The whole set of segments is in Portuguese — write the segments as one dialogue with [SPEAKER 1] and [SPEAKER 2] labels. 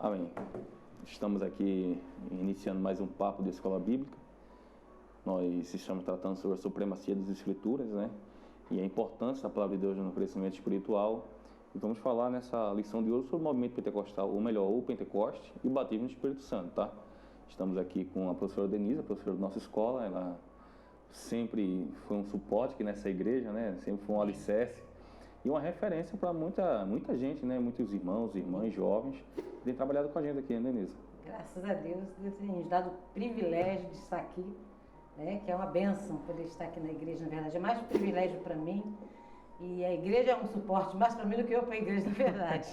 [SPEAKER 1] Amém. Estamos aqui iniciando mais um papo de escola bíblica. Nós estamos tratando sobre a supremacia das Escrituras, né? E a importância da palavra de Deus no crescimento espiritual. E vamos falar nessa lição de hoje sobre o movimento pentecostal, ou melhor, o Pentecoste e o batismo no Espírito Santo, tá? Estamos aqui com a professora Denise, a professora da nossa escola. Ela sempre foi um suporte aqui nessa igreja, né? Sempre foi um alicerce e uma referência para muita gente, né? Muitos irmãos, irmãs, jovens que têm trabalhado com a gente aqui, né, Denise?
[SPEAKER 2] Graças a Deus tem nos dado o privilégio de estar aqui, né? Que é uma bênção poder estar aqui na igreja, na verdade. É mais um privilégio para mim. E a igreja é um suporte mais para mim do que eu para a igreja, na verdade.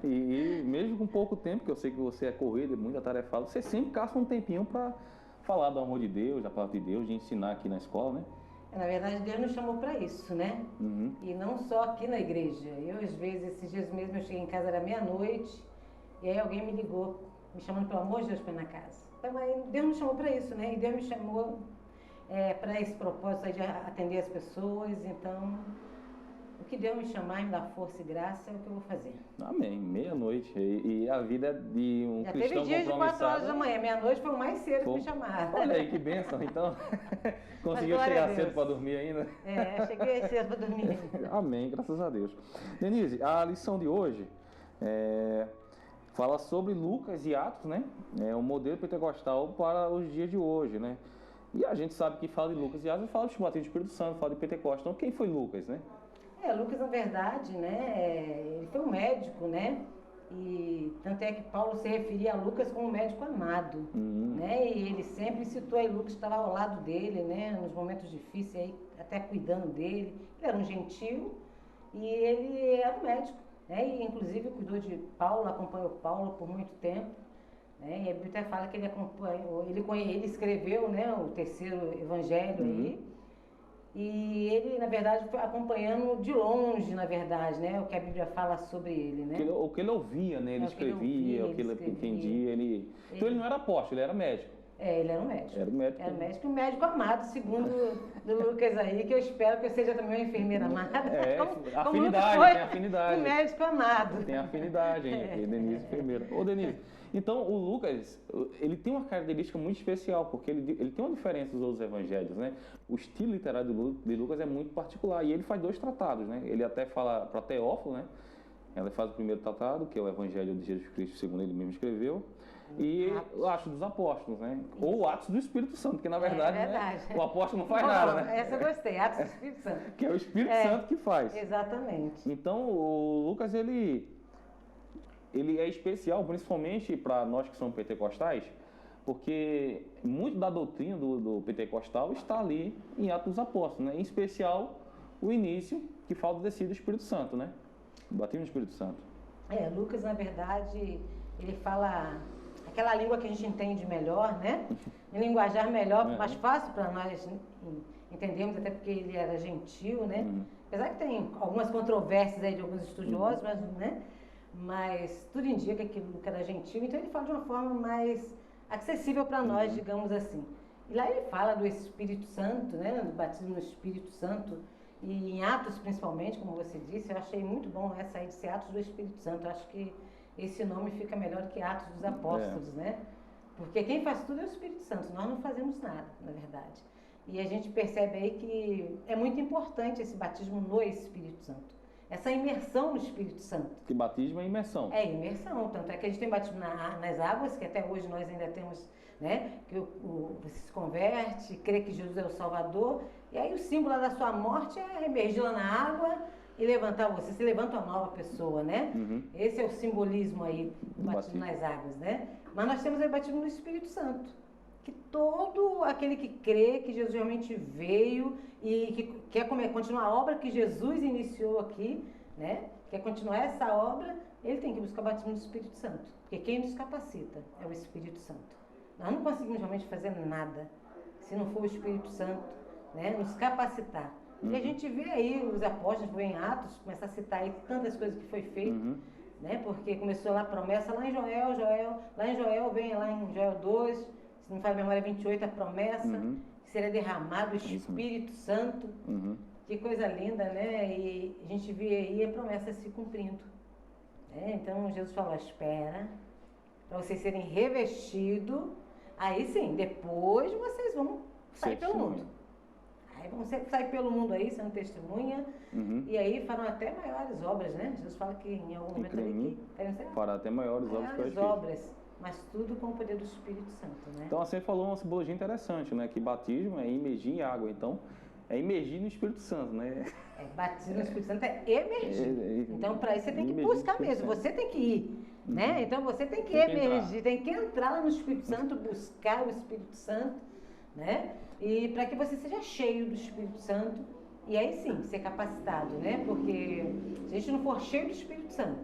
[SPEAKER 1] e mesmo com pouco tempo, que eu sei que você é corrido, muito atarefado, você sempre caça um tempinho para falar do amor de Deus, da palavra de Deus, de ensinar aqui na escola, né?
[SPEAKER 2] Na verdade, Deus nos chamou para isso, né?
[SPEAKER 1] Uhum.
[SPEAKER 2] E não só aqui na igreja. Eu, às vezes, esses dias mesmo, eu cheguei em casa, era meia-noite, e aí alguém me ligou, me chamando, pelo amor de Deus, para ir na casa. Então, aí, Deus nos chamou para isso, né? E Deus me chamou para esse propósito aí de atender as pessoas. Então, o que Deus me chamar e me dar força e graça é o que eu vou fazer.
[SPEAKER 1] Amém. Meia-noite. E a vida de um
[SPEAKER 2] Já
[SPEAKER 1] cristão
[SPEAKER 2] teve dias de 4 horas da
[SPEAKER 1] compromissado.
[SPEAKER 2] manhã. Meia-noite foi o mais cedo que me chamaram.
[SPEAKER 1] Olha aí, que bênção. Então, conseguiu
[SPEAKER 2] glória
[SPEAKER 1] chegar
[SPEAKER 2] a Deus.
[SPEAKER 1] cedo para dormir ainda?
[SPEAKER 2] Cheguei cedo para dormir.
[SPEAKER 1] Amém, graças a Deus. Denise, a lição de hoje fala sobre Lucas e Atos, né? É um modelo pentecostal para os dias de hoje, né? E a gente sabe que fala de Lucas e Atos, fala de batismo do Espírito Santo, fala de Pentecostes. Então, quem foi Lucas, né?
[SPEAKER 2] Lucas, na verdade, né, ele foi um médico, né? E tanto é que Paulo se referia a Lucas como um médico amado, né? E ele sempre citou aí Lucas, que estava ao lado dele, né? Nos momentos difíceis, aí, até cuidando dele. Ele era um gentil e ele era um médico, né? E inclusive cuidou de Paulo, acompanhou Paulo por muito tempo, né? E a Bíblia fala que ele acompanhou, ele escreveu, né, o terceiro evangelho aí. E ele, na verdade, foi acompanhando de longe, na verdade, né? O que a Bíblia fala sobre ele, né?
[SPEAKER 1] O que ele ouvia, né? Ele escrevia, o que ele entendia. Então ele não era apóstolo, ele era médico.
[SPEAKER 2] Ele era um médico.
[SPEAKER 1] Era um médico.
[SPEAKER 2] Era um médico, um médico amado, segundo do Lucas aí, que eu espero que eu seja também uma enfermeira amada.
[SPEAKER 1] Afinidade, tem afinidade.
[SPEAKER 2] Um médico amado.
[SPEAKER 1] Tem afinidade, hein? Denise, enfermeira. Ô, Denise, então o Lucas, ele tem uma característica muito especial, porque ele tem uma diferença dos outros evangelhos, né? O estilo literário de Lucas é muito particular, e ele faz 2 tratados, né? Ele até fala para Teófilo, né? Ele faz o primeiro tratado, que é o Evangelho de Jesus Cristo, segundo ele mesmo escreveu, e o Atos dos Apóstolos, né? Ou o Atos do Espírito Santo, que na verdade, né, o apóstolo não faz nada, né?
[SPEAKER 2] Essa eu gostei, Atos do Espírito Santo.
[SPEAKER 1] Que é o Espírito Santo que faz.
[SPEAKER 2] Exatamente.
[SPEAKER 1] Então, o Lucas, ele é especial, principalmente para nós que somos pentecostais, porque muito da doutrina do pentecostal está ali em Atos dos Apóstolos, né? Em especial, o início, que fala do descido do Espírito Santo, né? O batismo do Espírito Santo.
[SPEAKER 2] Lucas, na verdade, ele fala aquela língua que a gente entende melhor, né? Em linguajar melhor, mais fácil para nós entendermos, até porque ele era gentil, né? Apesar que tem algumas controvérsias aí de alguns estudiosos, mas tudo indica que Lucas era gentil, então ele fala de uma forma mais acessível para nós, digamos assim. E lá ele fala do Espírito Santo, né? Do batismo no Espírito Santo. E em Atos, principalmente, como você disse, eu achei muito bom essa aí de ser Atos do Espírito Santo. Eu acho que esse nome fica melhor do que Atos dos Apóstolos, né? Porque quem faz tudo é o Espírito Santo, nós não fazemos nada, na verdade. E a gente percebe aí que é muito importante esse batismo no Espírito Santo. Essa imersão no Espírito Santo.
[SPEAKER 1] Que batismo é imersão.
[SPEAKER 2] É imersão, tanto é que a gente tem batismo nas águas, que até hoje nós ainda temos, né? Que você se converte, crê que Jesus é o Salvador, e aí o símbolo da sua morte é emergir na água e levantar você, se levanta uma nova pessoa, né? Esse é o simbolismo aí do batismo nas águas, né? Mas nós temos aí o batismo no Espírito Santo, que todo aquele que crê que Jesus realmente veio e que quer continuar a obra que Jesus iniciou aqui, né? Quer continuar essa obra, ele tem que buscar o batismo do Espírito Santo, porque quem nos capacita é o Espírito Santo. Nós não conseguimos realmente fazer nada se não for o Espírito Santo, né, nos capacitar. E a gente vê aí os apóstolos, em Atos, começar a citar aí tantas coisas que foi feito, né, porque começou lá a promessa, lá em Joel vem lá em Joel 2, se não me falha a memória, 28, a promessa, que seria derramado o Espírito Santo. Que coisa linda, né? E a gente vê aí a promessa se cumprindo. Então Jesus falou, espera, para vocês serem revestidos, aí sim, depois vocês vão sair pelo mundo. Aí vão sair pelo mundo aí, sendo testemunha, e aí farão até maiores obras, né? Jesus fala que em algum momento ali que
[SPEAKER 1] fará até maiores
[SPEAKER 2] obras, mas tudo com o poder do Espírito Santo, né?
[SPEAKER 1] Então, você falou uma simbologia interessante, né? Que batismo é imergir em água, então é imergir no Espírito Santo, né?
[SPEAKER 2] Batismo no Espírito Santo é emergir. Então, para isso você tem que buscar mesmo, você tem que ir, né? Então, você tem que emergir, tem que entrar lá no Espírito Santo, buscar o Espírito Santo, né? E para que você seja cheio do Espírito Santo, e aí sim, ser capacitado, né? Porque se a gente não for cheio do Espírito Santo,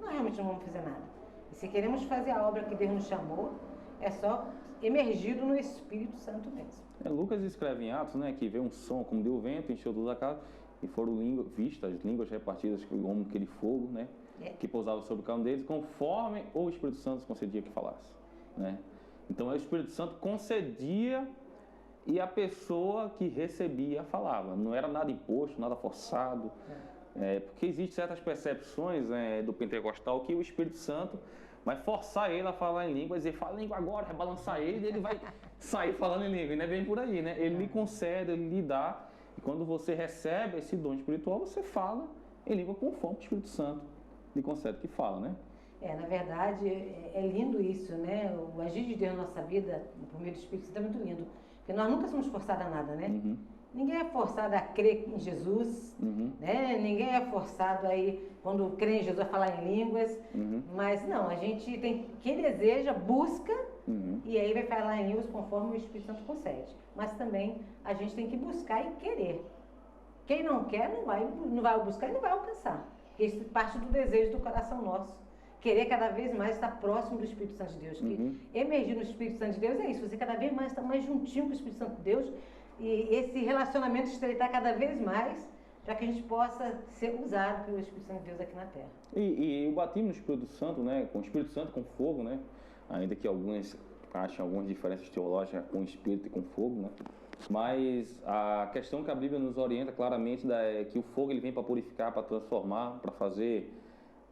[SPEAKER 2] realmente não vamos fazer nada. E se queremos fazer a obra que Deus nos chamou, é só emergido no Espírito Santo mesmo.
[SPEAKER 1] Lucas escreve em Atos, né, que veio um som como de um vento, encheu toda a casa, e foram vistas línguas repartidas como aquele fogo, né, que pousava sobre cada um deles, conforme o Espírito Santo concedia que falasse, né? Então, o Espírito Santo concedia e a pessoa que recebia falava. Não era nada imposto, nada forçado. Porque existem certas percepções do pentecostal que o Espírito Santo vai forçar ele a falar em língua, dizer, fala em língua agora, vai balançar ele e ele vai sair falando em língua. E não é bem por aí, né? Ele lhe concede, ele lhe dá. E quando você recebe esse dom espiritual, você fala em língua conforme o Espírito Santo lhe concede que fala, né?
[SPEAKER 2] Na verdade, é lindo isso, né? O agir de Deus na nossa vida, por meio do Espírito Santo, é muito lindo. Porque nós nunca somos forçados a nada, né? Ninguém é forçado a crer em Jesus, né? Ninguém é forçado aí, quando crê em Jesus, a falar em línguas. Mas não, a gente tem, quem deseja, busca, e aí vai falar em línguas conforme o Espírito Santo concede. Mas também a gente tem que buscar e querer. Quem não quer, não vai buscar e não vai alcançar. Porque isso parte do desejo do coração nosso. Querer cada vez mais estar próximo do Espírito Santo de Deus. Que emergir no Espírito Santo de Deus é isso, você cada vez mais está mais juntinho com o Espírito Santo de Deus, e esse relacionamento estreitar cada vez mais, para que a gente possa ser usado pelo Espírito Santo de Deus aqui na Terra.
[SPEAKER 1] E o batismo no Espírito Santo, né, com o Espírito Santo, com fogo, né, ainda que alguns acham algumas diferenças teológicas com o Espírito e com fogo, né, mas a questão que a Bíblia nos orienta claramente é que o fogo ele vem para purificar, para transformar, para fazer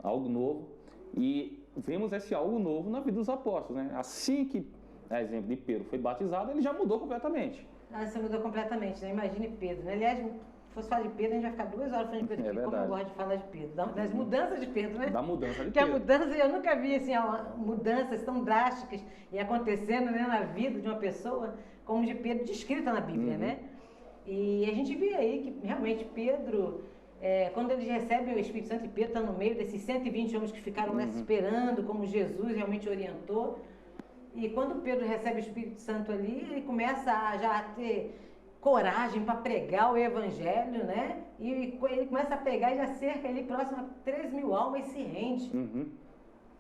[SPEAKER 1] algo novo. E vemos esse algo novo na vida dos apóstolos, né? Assim que, a exemplo de Pedro, foi batizado, ele já mudou completamente.
[SPEAKER 2] Você mudou completamente, né? Imagine Pedro, né? Aliás, se fosse falar de Pedro, a gente vai ficar 2 horas falando de Pedro, porque como eu gosto de falar de Pedro. Das mudanças de Pedro, né?
[SPEAKER 1] Da mudança de Pedro.
[SPEAKER 2] Porque a mudança, eu nunca vi assim, mudanças tão drásticas e acontecendo, né, na vida de uma pessoa, como de Pedro, descrita na Bíblia, né? E a gente vê aí que realmente Pedro... quando eles recebem o Espírito Santo, e Pedro está no meio desses 120 homens que ficaram lá esperando, como Jesus realmente orientou. E quando Pedro recebe o Espírito Santo ali, ele começa a ter coragem para pregar o Evangelho, né? E ele começa a pregar e já cerca ali próximo a 3.000 almas e se rende.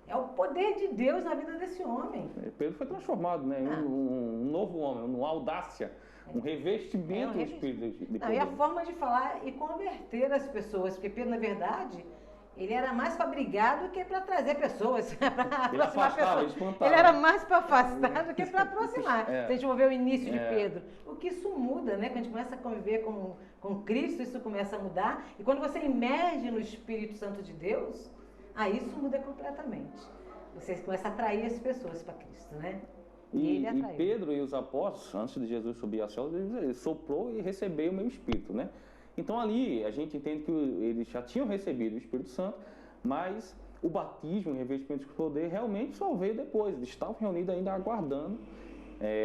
[SPEAKER 2] É o poder de Deus na vida desse homem.
[SPEAKER 1] Pedro foi transformado, né? Um novo homem, uma audácia. Um revestimento do Espírito de poder.
[SPEAKER 2] E a forma de falar e converter as pessoas, porque Pedro, na verdade, ele era mais para brigar do que para trazer pessoas, para aproximar pessoas. Ele era mais para afastar do que para aproximar. Se a gente for ver o início de Pedro, o que isso muda, né? Quando a gente começa a conviver com Cristo, isso começa a mudar. E quando você emerge no Espírito Santo de Deus, aí isso muda completamente. Você começa a atrair as pessoas para Cristo, né?
[SPEAKER 1] E Pedro e os apóstolos, antes de Jesus subir ao céu, ele soprou e recebeu o meu Espírito, né? Então ali a gente entende que eles já tinham recebido o Espírito Santo, mas o batismo, o revestimento de poder realmente só veio depois. Eles estavam reunidos ainda aguardando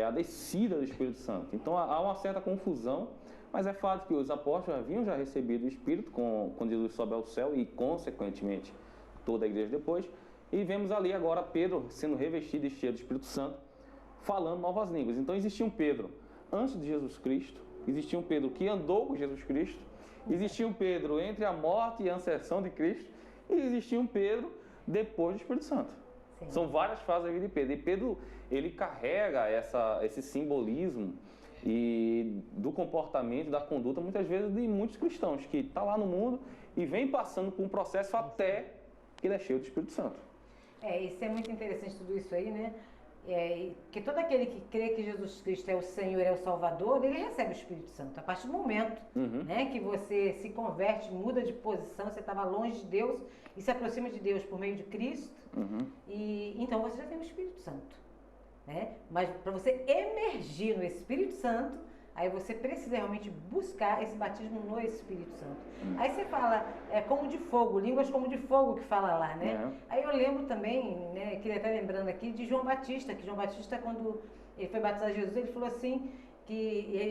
[SPEAKER 1] a descida do Espírito Santo. Então há uma certa confusão, mas é fato que os apóstolos haviam já recebido o Espírito quando Jesus sobe ao céu e consequentemente toda a igreja depois. E vemos ali agora Pedro sendo revestido e cheio do Espírito Santo, falando novas línguas. Então existia um Pedro antes de Jesus Cristo, existia um Pedro que andou com Jesus Cristo, existia um Pedro entre a morte e a ascensão de Cristo, e existia um Pedro depois do Espírito Santo. Sim. São várias fases da vida de Pedro. E Pedro, ele carrega esse simbolismo e do comportamento, da conduta, muitas vezes de muitos cristãos, que estão lá no mundo e vem passando por um processo até que ele é cheio do Espírito Santo.
[SPEAKER 2] Isso é muito interessante tudo isso aí, né? que todo aquele que crê que Jesus Cristo é o Senhor, é o Salvador, ele recebe o Espírito Santo. A partir do momento né, que você se converte, muda de posição, você estava longe de Deus e se aproxima de Deus por meio de Cristo, e então você já tem o Espírito Santo. Né? Mas para você emergir no Espírito Santo, aí você precisa realmente buscar esse batismo no Espírito Santo. Aí você fala, como de fogo, línguas como de fogo que fala lá, né? Aí eu lembro também, né, queria estar lembrando aqui de João Batista, que João Batista, quando ele foi batizar Jesus, ele falou assim,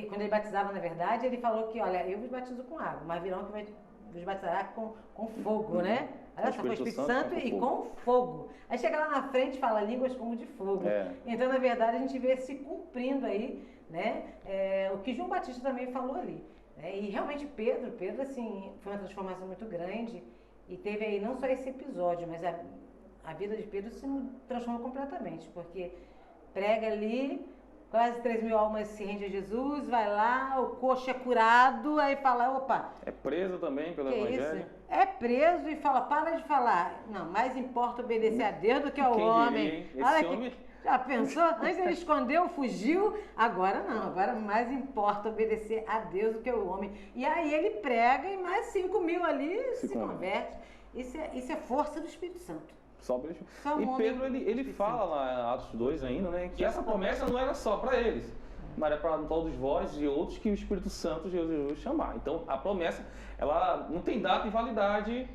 [SPEAKER 2] quando ele batizava, na verdade, ele falou que, olha, eu vos batizo com água, mas virão que vos batizará com fogo, né? Olha só, com o Espírito Santo e com fogo. Aí chega lá na frente e fala línguas como de fogo. Então, na verdade, a gente vê se cumprindo aí, né, o que João Batista também falou ali. Né? E realmente Pedro, assim, foi uma transformação muito grande e teve aí não só esse episódio, mas a vida de Pedro se transformou completamente, porque prega ali, quase 3.000 almas se rendem a Jesus, vai lá, o coxo é curado, aí fala, opa...
[SPEAKER 1] É preso também pelo Evangelho?
[SPEAKER 2] Isso? É preso e fala, para de falar. Não, mais importa obedecer a Deus do que ao homem.
[SPEAKER 1] Diria, esse homem...
[SPEAKER 2] Já pensou? Antes ele escondeu, fugiu, agora não, agora mais importa obedecer a Deus do que o homem. E aí ele prega e mais 5.000 ali se converte. Isso é força do Espírito Santo.
[SPEAKER 1] E Pedro, ele fala lá em Atos 2 ainda, né, que essa promessa não era só para eles, mas era para todos vós e outros que o Espírito Santo Jesus chamar. Então a promessa, ela não tem data de validade.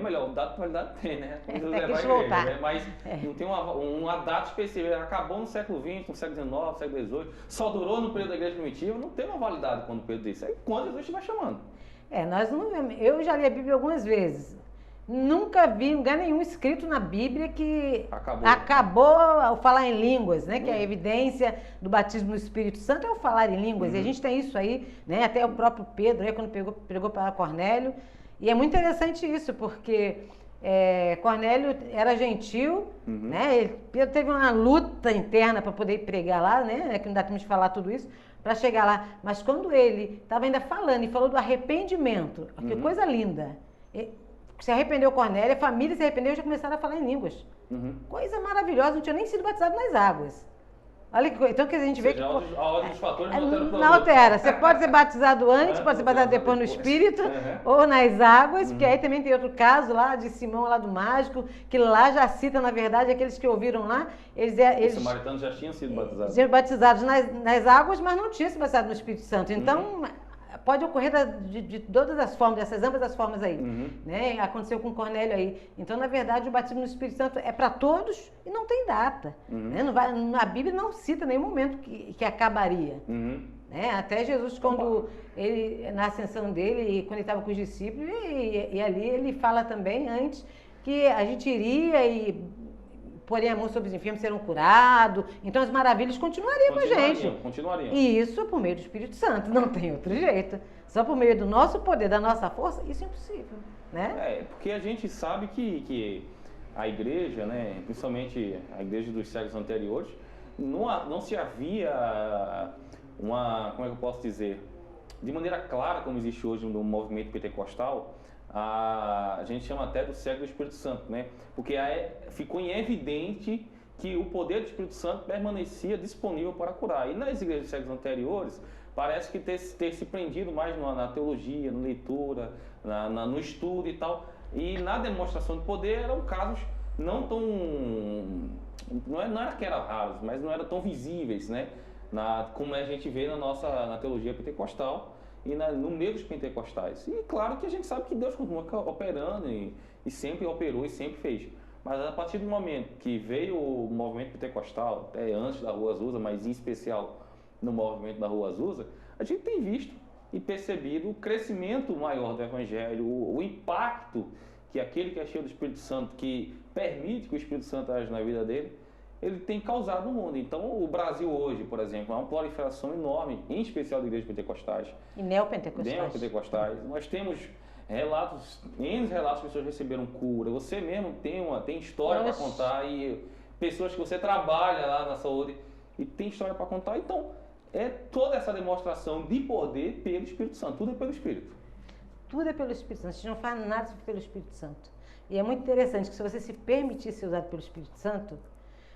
[SPEAKER 1] Melhor, data de validade tem, né?
[SPEAKER 2] Tem que voltar.
[SPEAKER 1] Né? Mas não tem uma data específica. Acabou no século XX, no século XIX, século XVIII, só durou no período da igreja primitiva, não tem uma validade quando Pedro disse. Aí quando Jesus estiver chamando.
[SPEAKER 2] Nós não vemos. Eu já li a Bíblia algumas vezes. Nunca vi em lugar nenhum escrito na Bíblia que acabou o falar em línguas, né? Que é a evidência do batismo no Espírito Santo é o falar em línguas. E a gente tem isso aí, né? Até o próprio Pedro, quando pregou para Cornélio. E é muito interessante isso, porque Cornélio era gentil, né? Pedro teve uma luta interna para poder pregar lá, né? Que não dá tempo de falar tudo isso, para chegar lá. Mas quando ele estava ainda falando e falou do arrependimento, que coisa linda. Se arrependeu Cornélio, a família se arrependeu e já começaram a falar em línguas. Coisa maravilhosa, não tinha nem sido batizado nas águas. Olha que coisa. Então, que a gente vê que...
[SPEAKER 1] A ordem dos fatores
[SPEAKER 2] não altera. Você pode ser batizado antes, pode ser batizado depois no Espírito, ou nas águas, porque aí também tem outro caso lá de Simão, lá do mágico, que lá já cita, na verdade, aqueles que ouviram lá,
[SPEAKER 1] os samaritanos já tinham sido batizados.
[SPEAKER 2] Tinham batizados nas águas, mas não tinham se batizado no Espírito Santo. Então... Pode ocorrer de todas as formas, dessas ambas as formas aí. Né? Aconteceu com Cornélio aí. Então, na verdade, o batismo no Espírito Santo é para todos e não tem data. Né? A Bíblia não cita nenhum momento que acabaria. Né? Até Jesus, quando na ascensão dele, quando ele estava com os discípulos, e ali ele fala também antes que a gente iria e porém a mão sobre os enfermos serão curados. Então as maravilhas continuariam com a gente.
[SPEAKER 1] Continuariam.
[SPEAKER 2] E isso por meio do Espírito Santo, não tem outro jeito. Só por meio do nosso poder, da nossa força, isso é impossível. Né?
[SPEAKER 1] Porque a gente sabe que a igreja, né, principalmente a igreja dos séculos anteriores, não se havia como é que eu posso dizer, de maneira clara como existe hoje no movimento pentecostal, a gente chama até do século do Espírito Santo, né? Porque ficou em evidente que o poder do Espírito Santo permanecia disponível para curar. E nas igrejas dos séculos anteriores, parece que ter se prendido mais na teologia, na leitura, no estudo e tal. E na demonstração de poder eram casos não tão... Não era que eram raros, mas não eram tão visíveis, né? Como a gente vê na teologia pentecostal e no meio dos pentecostais. E claro que a gente sabe que Deus continua operando e sempre operou e sempre fez. Mas a partir do momento que veio o movimento pentecostal, até antes da Rua Azusa, mas em especial no movimento da Rua Azusa, a gente tem visto e percebido o crescimento maior do Evangelho, o impacto que aquele que é cheio do Espírito Santo, que permite que o Espírito Santo age na vida dele, ele tem causado no mundo. Então, o Brasil hoje, por exemplo, é uma proliferação enorme, em especial de igrejas pentecostais.
[SPEAKER 2] E neopentecostais.
[SPEAKER 1] Neopentecostais. Nós temos relatos de pessoas receberam cura. Você mesmo tem história para contar e pessoas que você trabalha lá na saúde e tem história para contar. Então, é toda essa demonstração de poder pelo Espírito Santo. Tudo é pelo Espírito.
[SPEAKER 2] Tudo é pelo Espírito Santo. A gente não faz nada pelo Espírito Santo. E é muito interessante que se você se permitir ser usado pelo Espírito Santo,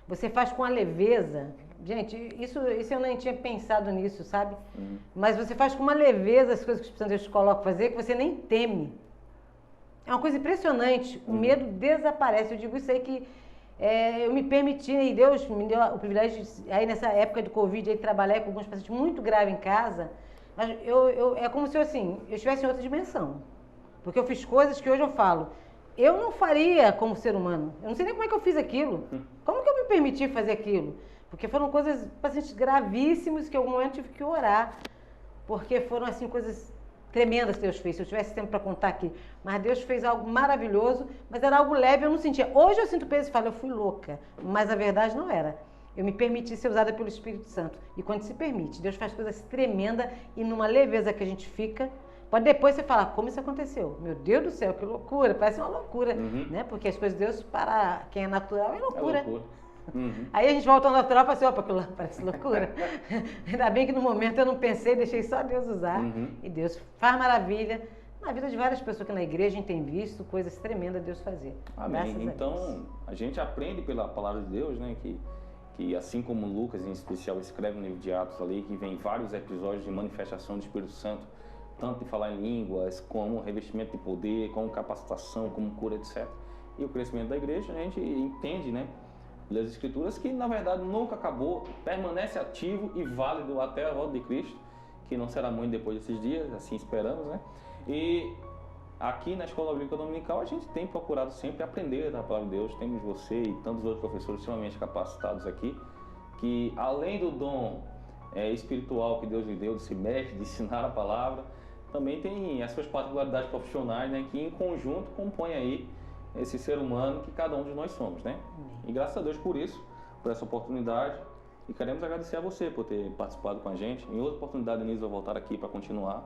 [SPEAKER 2] você faz com a leveza. Gente, isso eu nem tinha pensado nisso, sabe? Mas você faz com uma leveza as coisas que o Espírito Santo Deus te coloca a fazer, que você nem teme. É uma coisa impressionante. O medo desaparece. Eu digo isso aí que eu me permiti, e Deus me deu o privilégio de, aí nessa época de Covid, aí, trabalhar com alguns pacientes muito graves em casa. Mas é como se assim, eu estivesse em outra dimensão. Porque eu fiz coisas que hoje eu falo, eu não faria como ser humano. Eu não sei nem como é que eu fiz aquilo. Como que eu me permiti fazer aquilo? Porque foram coisas, pacientes gravíssimos, que em algum momento tive que orar. Porque foram, assim, coisas tremendas que Deus fez. Se eu tivesse tempo para contar aqui. Mas Deus fez algo maravilhoso, mas era algo leve, eu não sentia. Hoje eu sinto peso e falo, eu fui louca. Mas a verdade não era. Eu me permiti ser usada pelo Espírito Santo. E quando se permite, Deus faz coisas tremendas e numa leveza que a gente fica. Pode depois você falar, como isso aconteceu? Meu Deus do céu, que loucura. Parece uma loucura, né? Porque as coisas de Deus, para quem é natural, é loucura. É loucura. Aí a gente volta ao natural e fala assim, opa, aquilo lá parece loucura. Ainda bem que no momento eu não pensei, deixei só Deus usar. E Deus faz maravilha. Na vida de várias pessoas que na igreja a gente tem visto coisas tremendas Deus fazer.
[SPEAKER 1] Amém. Então, a gente aprende pela palavra de Deus, né? Que assim como Lucas, em especial, escreve no livro de Atos ali, que vem vários episódios de manifestação do Espírito Santo, tanto de falar em línguas, como revestimento de poder, como capacitação, como cura, etc. E o crescimento da igreja, a gente entende, né? Das Escrituras, que na verdade nunca acabou, permanece ativo e válido até a volta de Cristo, que não será muito depois desses dias, assim esperamos, né? E aqui na Escola Bíblica Dominical a gente tem procurado sempre aprender da palavra de Deus. Temos você e tantos outros professores extremamente capacitados aqui, que além do dom espiritual que Deus lhe deu de se mestre, de ensinar a palavra, também tem as suas particularidades profissionais, né? Que em conjunto compõem aí esse ser humano que cada um de nós somos, né? E graças a Deus por isso, por essa oportunidade. E queremos agradecer a você por ter participado com a gente. Em outra oportunidade, Denise vai voltar aqui para continuar,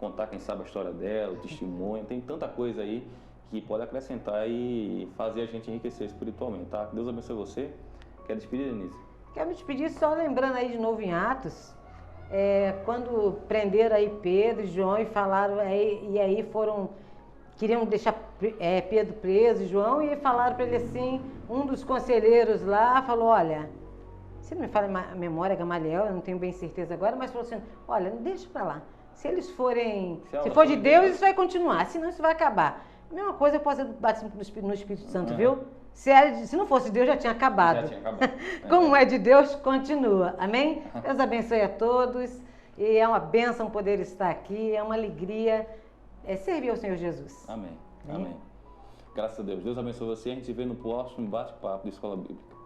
[SPEAKER 1] contar, quem sabe, a história dela, o testemunho. Tem tanta coisa aí que pode acrescentar e fazer a gente enriquecer espiritualmente, tá? Deus abençoe você. Quer despedir, Denise?
[SPEAKER 2] Quero me despedir só lembrando aí de novo em Atos, quando prenderam aí Pedro e João e falaram, e aí queriam deixar Pedro preso, João, e falaram para ele assim, um dos conselheiros lá falou, olha, se não me fala a memória, Gamaliel, eu não tenho bem certeza agora, mas falou assim, olha, deixa para lá. Se eles forem, se for de Deus, isso vai continuar, senão isso vai acabar. A mesma coisa pode ser do batismo no Espírito Santo, viu? Se não fosse de Deus, já tinha acabado. Já tinha acabado. Como é de Deus, continua. Amém? Deus abençoe a todos. E é uma bênção poder estar aqui, é uma alegria servir ao Senhor Jesus.
[SPEAKER 1] Amém. Amém. Graças a Deus. Deus abençoe você. A gente se vê no próximo bate-papo da Escola Bíblica.